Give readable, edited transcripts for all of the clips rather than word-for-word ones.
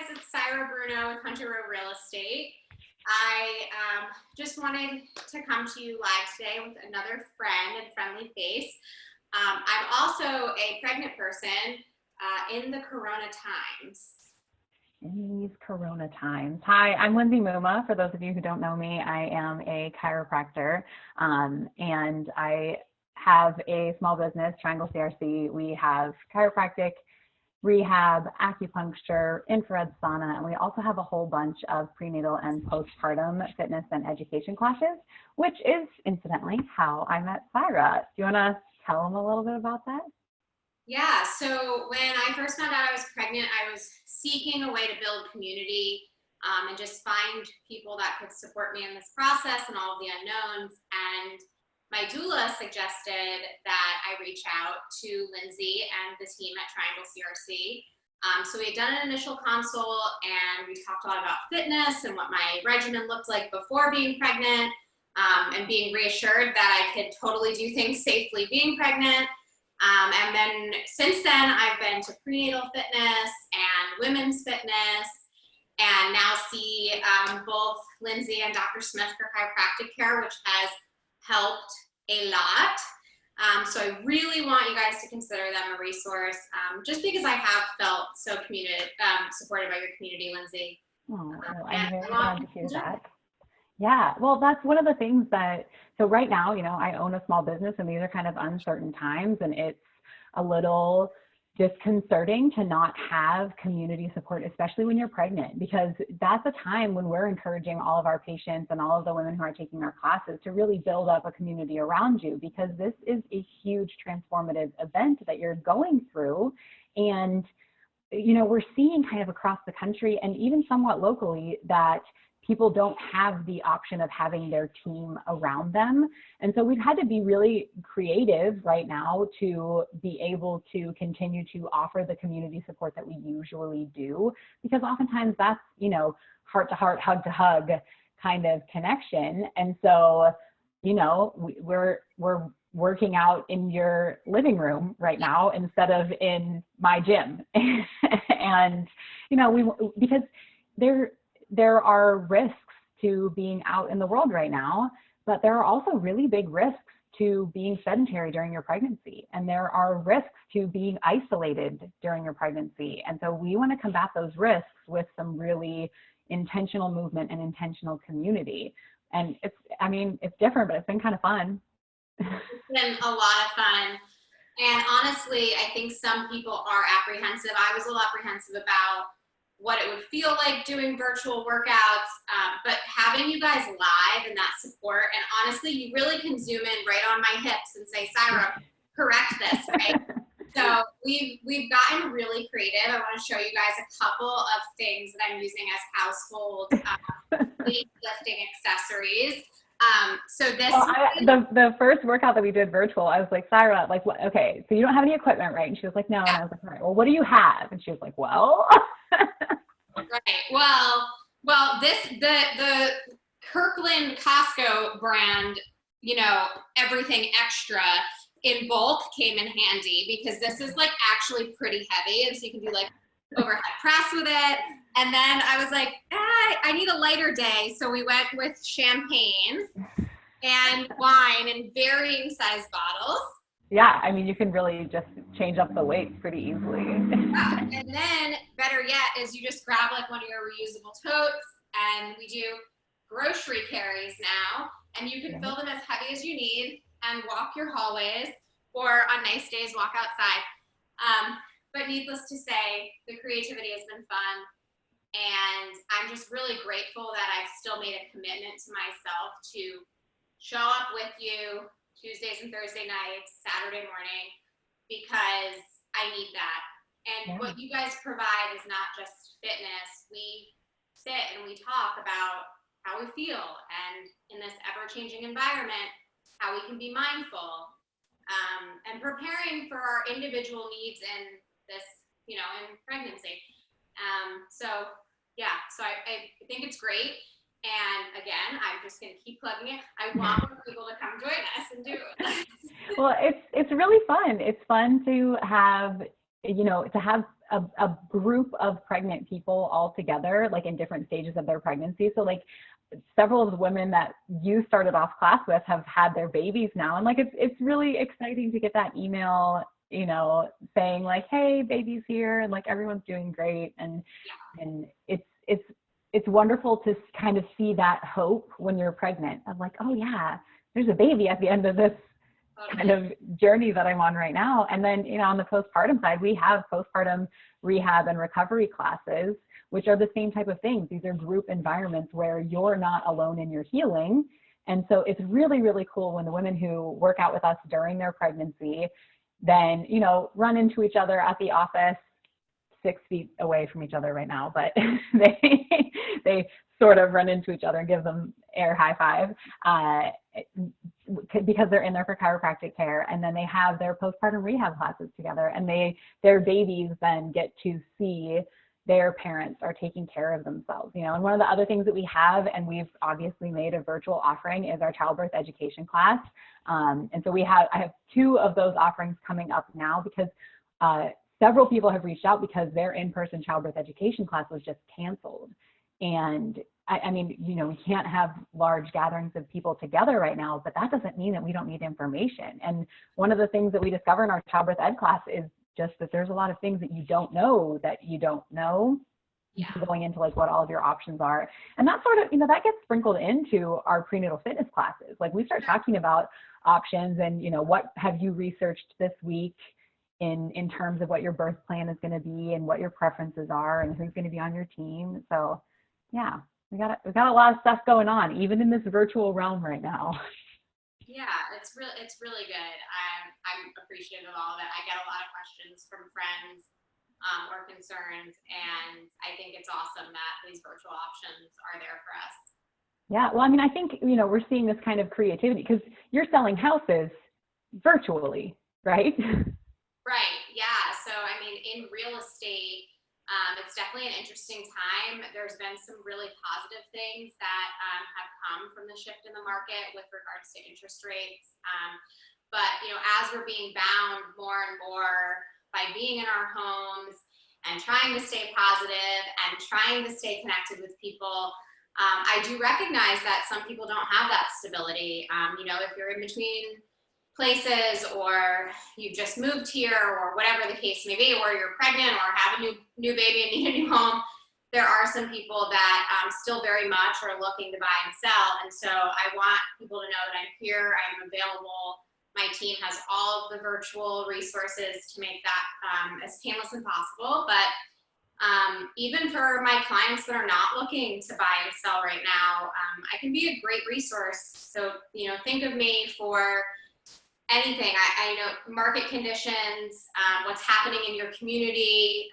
It's Saira Bruno with Hunter Rowe Real Estate. I just wanted to come to you live today with another friend and friendly face. I'm also a pregnant person in the Corona times. In these Corona times. Hi, I'm Lindsay Muma. For those of you who don't know me, I am a chiropractor, and I have a small business, Triangle CRC. We have chiropractic, rehab, acupuncture, infrared sauna, and we also have a whole bunch of prenatal and postpartum fitness and education classes, which is incidentally how I met Saira. Do you want to tell them a little bit about that? Yeah, so when I first found out I was pregnant, I was seeking a way to build community and just find people that could support me in this process and all of the unknowns. And my doula suggested that I reach out to Lindsay and the team at Triangle CRC. So we had done an initial consult and we talked a lot about fitness and what my regimen looked like before being pregnant, and being reassured that I could totally do things safely being pregnant. And then since then, I've been to prenatal fitness and women's fitness, and now see both Lindsay and Dr. Smith for chiropractic care, which has helped a lot. So I really want you guys to consider them a resource, just because I have felt so supported by your community, Lindsay. Oh, I'm very glad to hear that. Yeah, well, that's one of the things that, so right now, I own a small business and these are kind of uncertain times, and it's a little disconcerting to not have community support, especially when you're pregnant, because that's a time when we're encouraging all of our patients and all of the women who are taking our classes to really build up a community around you, because this is a huge transformative event that you're going through. And, we're seeing kind of across the country and even somewhat locally that people don't have the option of having their team around them. And so we've had to be really creative right now to be able to continue to offer the community support that we usually do, because oftentimes that's, heart to heart, hug to hug kind of connection. And so, we're working out in your living room right now instead of in my gym. And, because there are risks to being out in the world right now, but there are also really big risks to being sedentary during your pregnancy. And there are risks to being isolated during your pregnancy. And so we want to combat those risks with some really intentional movement and intentional community. And it's different, but it's been kind of fun. It's been a lot of fun. And honestly, I think some people are apprehensive. I was a little apprehensive about what it would feel like doing virtual workouts, but having you guys live and that support, and honestly, you really can zoom in right on my hips and say, Saira, correct this, right? So we've gotten really creative. I want to show you guys a couple of things that I'm using as household weightlifting accessories. So this the first workout that we did virtual, I was like, Saira, like, what? Okay, so you don't have any equipment, right? And she was like, no. And I was like, all right, well, what do you have? And she was like, well. Right. Well, the Kirkland Costco brand, everything extra in bulk came in handy, because this is like actually pretty heavy, and so you can do like overhead press with it. And then I was like, I need a lighter day. So we went with champagne and wine in varying size bottles. Yeah, you can really just change up the weight pretty easily. Yeah. And then better yet is you just grab like one of your reusable totes, and we do grocery carries now, and you can fill them as heavy as you need and walk your hallways, or on nice days, walk outside. But needless to say, the creativity has been fun. And I'm just really grateful that I've still made a commitment to myself to show up with you Tuesdays and Thursday nights, Saturday morning, because I need that. And what you guys provide is not just fitness. We sit and we talk about how we feel, and in this ever-changing environment, how we can be mindful, and preparing for our individual needs in this, in pregnancy. So I think it's great. And again, I'm just going to keep plugging it. I want more people to come join us and do it. Well, it's really fun. It's fun to have, to have a group of pregnant people all together, like in different stages of their pregnancy. So like several of the women that you started off class with have had their babies now. And like, it's really exciting to get that email, you know, saying like, hey, baby's here, and like everyone's doing great. And it's wonderful to kind of see that hope when you're pregnant of like, oh yeah, there's a baby at the end of this kind of journey that I'm on right now. And then, you know, on the postpartum side, we have postpartum rehab and recovery classes, which are the same type of things. These are group environments where you're not alone in your healing. And so it's really, really cool when the women who work out with us during their pregnancy then, you know, run into each other at the office 6 feet away from each other right now, but they sort of run into each other and give them air high five because they're in there for chiropractic care. And then they have their postpartum rehab classes together, and their babies then get to see their parents are taking care of themselves, you know. And one of the other things that we have, and we've obviously made a virtual offering, is our childbirth education class. And so I have 2 of those offerings coming up now because several people have reached out because their in-person childbirth education class was just canceled. And I mean, you know, we can't have large gatherings of people together right now, but that doesn't mean that we don't need information. And one of the things that we discover in our childbirth ed class is just that there's a lot of things that you don't know, yeah, going into like what all of your options are. And that sort of, you know, that gets sprinkled into our prenatal fitness classes. Like we start talking about options and, you know, what have you researched this week in terms of what your birth plan is going to be and what your preferences are and who's going to be on your team. So yeah, we got a lot of stuff going on, even in this virtual realm right now. Yeah, it's really good. I'm appreciative of all of it. I get a lot of questions from friends or concerns, and I think it's awesome that these virtual options are there for us. Yeah, well, I mean, I think, you know, we're seeing this kind of creativity because you're selling houses virtually, right? Right. Yeah. So, I mean, in real estate, it's definitely an interesting time. There's been some really positive things that have come from the shift in the market with regards to interest rates. But, you know, as we're being bound more and more by being in our homes and trying to stay positive and trying to stay connected with people, I do recognize that some people don't have that stability. You know, if you're in between places, or you've just moved here, or whatever the case may be, or you're pregnant or have a new baby and need a new home, there are some people that still very much are looking to buy and sell. And so I want people to know that I'm here, I'm available. My team has all of the virtual resources to make that as painless as possible. But even for my clients that are not looking to buy and sell right now, I can be a great resource. So, you know, think of me for anything. I know market conditions, what's happening in your community.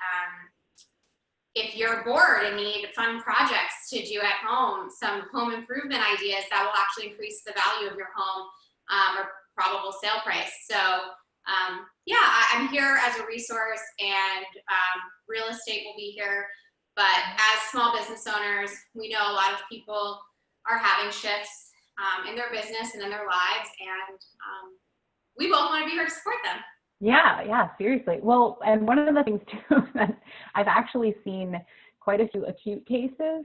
If you're bored and need fun projects to do at home, some home improvement ideas that will actually increase the value of your home or probable sale price. So yeah, I'm here as a resource, and real estate will be here. But as small business owners, we know a lot of people are having shifts in their business and in their lives, and we both want to be here to support them. Yeah, seriously. Well, and one of the things too that I've actually seen quite a few acute cases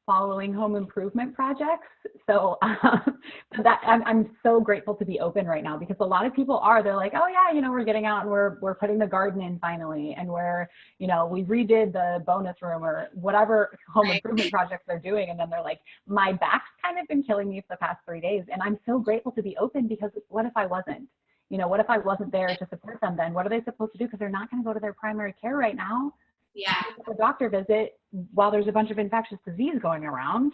following home improvement projects. So that I'm so grateful to be open right now, because a lot of people they're like, oh yeah, you know, we're getting out and we're putting the garden in finally, and you know, we redid the bonus room or whatever home improvement projects they're doing. And then they're like, my back's kind of been killing me for the past 3 days. And I'm so grateful to be open, because what if I wasn't? You know, what if I wasn't there to support them then? What are they supposed to do? Because they're not going to go to their primary care right now. Yeah. A doctor visit while there's a bunch of infectious disease going around,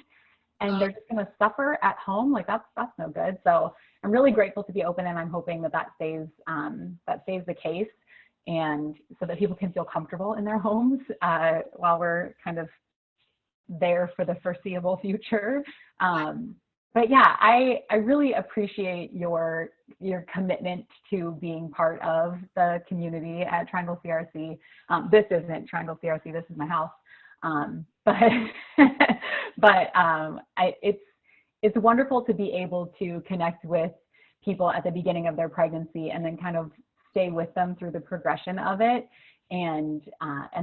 and they're just going to suffer at home. Like that's no good. So I'm really grateful to be open, and I'm hoping that stays the case, and so that people can feel comfortable in their homes while we're kind of there for the foreseeable future. But yeah, I really appreciate your commitment to being part of the community at Triangle CRC. This isn't Triangle CRC, this is my house. It's wonderful to be able to connect with people at the beginning of their pregnancy and then kind of stay with them through the progression of it. and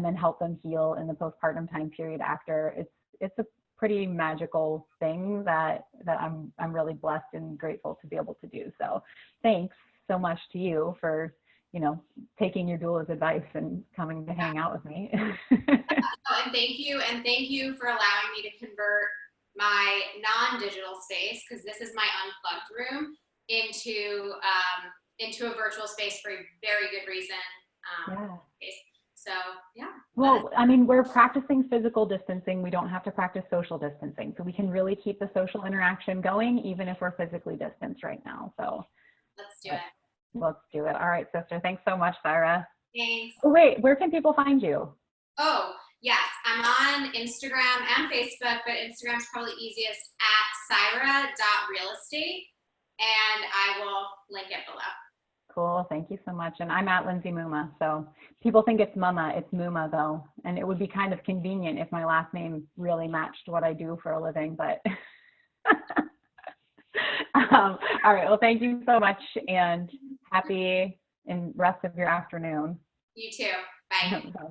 then help them heal in the postpartum time period after. It's a pretty magical thing that I'm really blessed and grateful to be able to do. So thanks so much to you for, taking your doula's advice and coming to hang out with me. Oh, and thank you for allowing me to convert my non-digital space, because this is my unplugged room, into a virtual space for a very good reason. Yeah. So yeah. Well, I mean, we're practicing physical distancing. We don't have to practice social distancing. So we can really keep the social interaction going, even if we're physically distanced right now. So let's do it. Let's do it. All right, sister. Thanks so much, Saira. Thanks. Oh, wait, where can people find you? Oh, yes. I'm on Instagram and Facebook, but Instagram's probably easiest at saira.realestate, and I will link it below. Cool. Thank you so much. And I'm at Lindsay Muma. So people think it's Mama. It's Muma, though. And it would be kind of convenient if my last name really matched what I do for a living. But all right. Well, thank you so much. And happy and rest of your afternoon. You too. Bye. Bye.